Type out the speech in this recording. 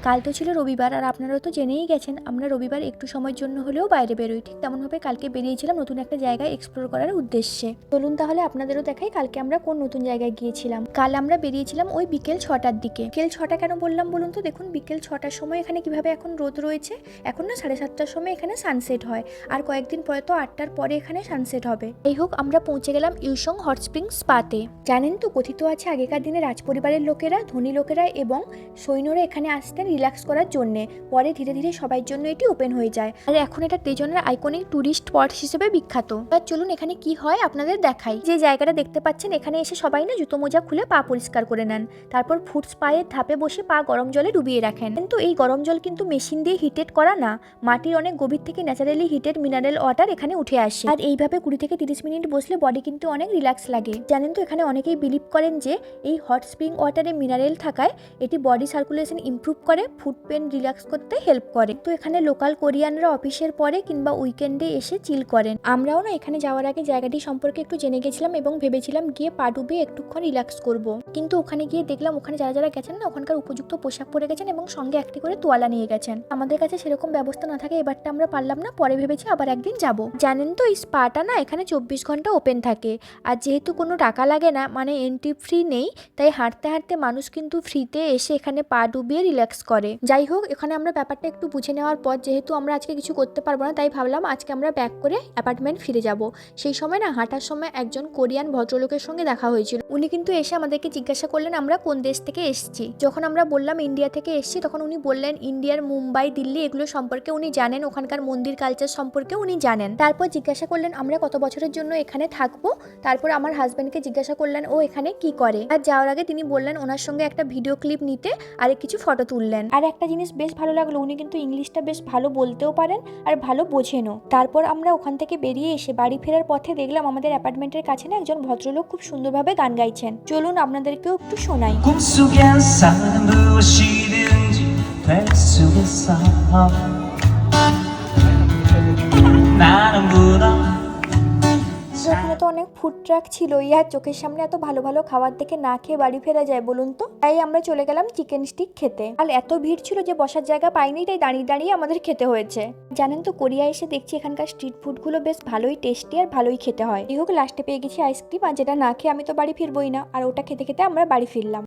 কাল তো ছিল রবিবার, আর আপনারা তো জেনেই গেছেন আমরা রবিবার একটু সময়ের জন্য হলেও বাইরে বেরোই। ঠিক তেমনভাবে কালকে বেরিয়েছিলাম নতুন একটা জায়গায় এক্সপ্লোর করার উদ্দেশ্যে। চলুন তাহলে আপনাদেরও দেখাই কালকে আমরা কোন নতুন জায়গায় গিয়েছিলাম। কাল আমরা বেরিয়েছিলাম ওই বিকেল 6টার দিকে। বিকেল 6টা কেন বললাম বলুন তো? দেখুন বিকেল 6টার সময় এখানে কিভাবে এখন রোদ রয়েছে। এখন না 7:30টার সময় এখানে সানসেট হয়, আর কয়েকদিন পরে তো 8টার পরে এখানে সানসেট হবে। এই হোক, আমরা পৌঁছে গেলাম ইউসং হট স্প্রিং স্পাতে। জানেন তো, কথিত আছে আগেকার দিনে রাজপরিবারের লোকেরা, ধনী লোকেরা এবং সৈন্যরা এখানে আসতেন রিল্যাক্স করার জন্যে। পরে ধীরে ধীরে সবার জন্য এটি ওপেন হয়ে যায়, আর এখন এটা তেজনের আইকনিক টুরিস্ট স্পট হিসেবে বিখ্যাত। এবার চলুন এখানে কি হয় আপনাদের দেখাই। যে জায়গাটা দেখতে পাচ্ছেন, এখানে এসে সবাই না জুতো মোজা খুলে পা পরিষ্কার করে নেন, তারপর ফুটস পায়ের ধাপে বসে পা গরম জলে ডুবিয়ে রাখেন। কিন্তু এই গরম জল কিন্তু মেশিন দিয়ে হিটেড করা না, মাটির অনেক গভীর থেকে ন্যাচারালি হিটেড মিনারেল ওয়াটার এখানে উঠে আসে। আর এইভাবে 20 থেকে 30 মিনিট বসলে বডি কিন্তু অনেক রিল্যাক্স লাগে। জানেন তো, এখানে অনেকেই বিলিভ করেন যে এই হট স্প্রিং ওয়াটারে মিনারেল থাকায় এটি বডি সার্কুলেশন ইমপ্রুভ করে, ফুট পেন রিল্যাক্স করতে হেল্প করে। তো এখানে লোকাল কোরিয়ানরা অফিসের পরে কিংবা উইকেন্ডে এসে চিল করেন। আমরাও না এখানে যাওয়ার আগে জায়গাটি সম্পর্কে একটু জেনে গেছিলাম এবং ভেবেছিলাম গিয়ে পা ডুবিয়ে একটুক্ষণ রিল্যাক্স করব। কিন্তু ওখানে গিয়ে দেখলাম ওখানে যারা যারা গেছেন না, ওখানকার উপযুক্ত পোশাক পরে গেছেন এবং সঙ্গে একটি করে তোয়ালা নিয়ে গেছেন। আমাদের কাছে সেরকম ব্যবস্থা না থাকে এবারটা আমরা পারলাম না, পরে ভেবেছি আবার একদিন যাব। জানেন তো, এই স্পাটা না এখানে 24 ঘন্টা ওপেন থাকে, আর যেহেতু কোনো টাকা লাগে না, মানে এন্ট্রি ফ্রি নেই, তাই হাঁটতে হাঁটতে মানুষ কিন্তু ফ্রিতে এসে এখানে পা ডুবিয়ে রিল্যাক্স করে। যাই হোক, এখানে আমরা ব্যাপারটা একটু বুঝে নেওয়ার পর যেহেতু আমরা আজকে কিছু করতে পারবো না, তাই ভাবলাম আজকে আমরা ব্যাক করে অ্যাপার্টমেন্ট ফিরে যাব। সেই সময় না হাঁটার সময় একজন কোরিয়ান ভদ্রলোকের সঙ্গে দেখা হয়েছিল। উনি কিন্তু এসে আমাদেরকে জিজ্ঞাসা করলেন আমরা কোন দেশ থেকে এসেছি। যখন আমরা বললাম ইন্ডিয়া থেকে এসেছি, তখন উনি বললেন ইন্ডিয়ার মুম্বাই, দিল্লি এগুলো সম্পর্কে উনি জানেন, ওখানকার মন্দির কালচার সম্পর্কে উনি জানেন। তারপর জিজ্ঞাসা করলেন আমরা কত বছরের জন্য এখানে থাকবো। তারপর আমার হাজব্যান্ডকে জিজ্ঞাসা করলেন ও এখানে কি করে। আর যাওয়ার আগে তিনি বললেন ওনার সঙ্গে একটা ভিডিও ক্লিপ নিতে আর কিছু ফটো তুললেন। আর একটা জিনিস বেশ ভালো লাগলো, উনি কিন্তু ইংলিশটা বেশ ভালো বলতেও পারেন আর ভালো বোঝেনও। তারপর আমরা ওখান থেকে বেরিয়ে এসে বাড়ি ফেরার পথে দেখলাম আমাদের অ্যাপার্টমেন্টের কাছে না একজন ভদ্রলোক খুব সুন্দরভাবে গান গাইছেন। চলুন আপনাদেরকেও একটু শোনাই। এখানে তো অনেক ফুড ট্রাক ছিল, ইয়ার চোখের সামনে এত ভালো ভালো খাবার দেখে না খেয়ে বাড়ি ফেরা যায় বলুন তো? তাই আমরা চলে গেলাম চিকেন স্টিক খেতে। আর এত ভিড় ছিল যে বসার জায়গা পাইনি, তাই দাঁড়িয়ে দাঁড়িয়ে আমাদের খেতে হয়েছে। জানেন তো, কোরিয়া এসে দেখছি এখানকার স্ট্রিট ফুডগুলো বেশ ভালোই টেস্টি আর ভালোই খেতে হয়। এই হোক, লাস্টে পেয়ে গেছি আইসক্রিম, আর যেটা না খেয়ে আমি তো বাড়ি ফিরবই না, আর ওটা খেতে খেতে আমরা বাড়ি ফিরলাম।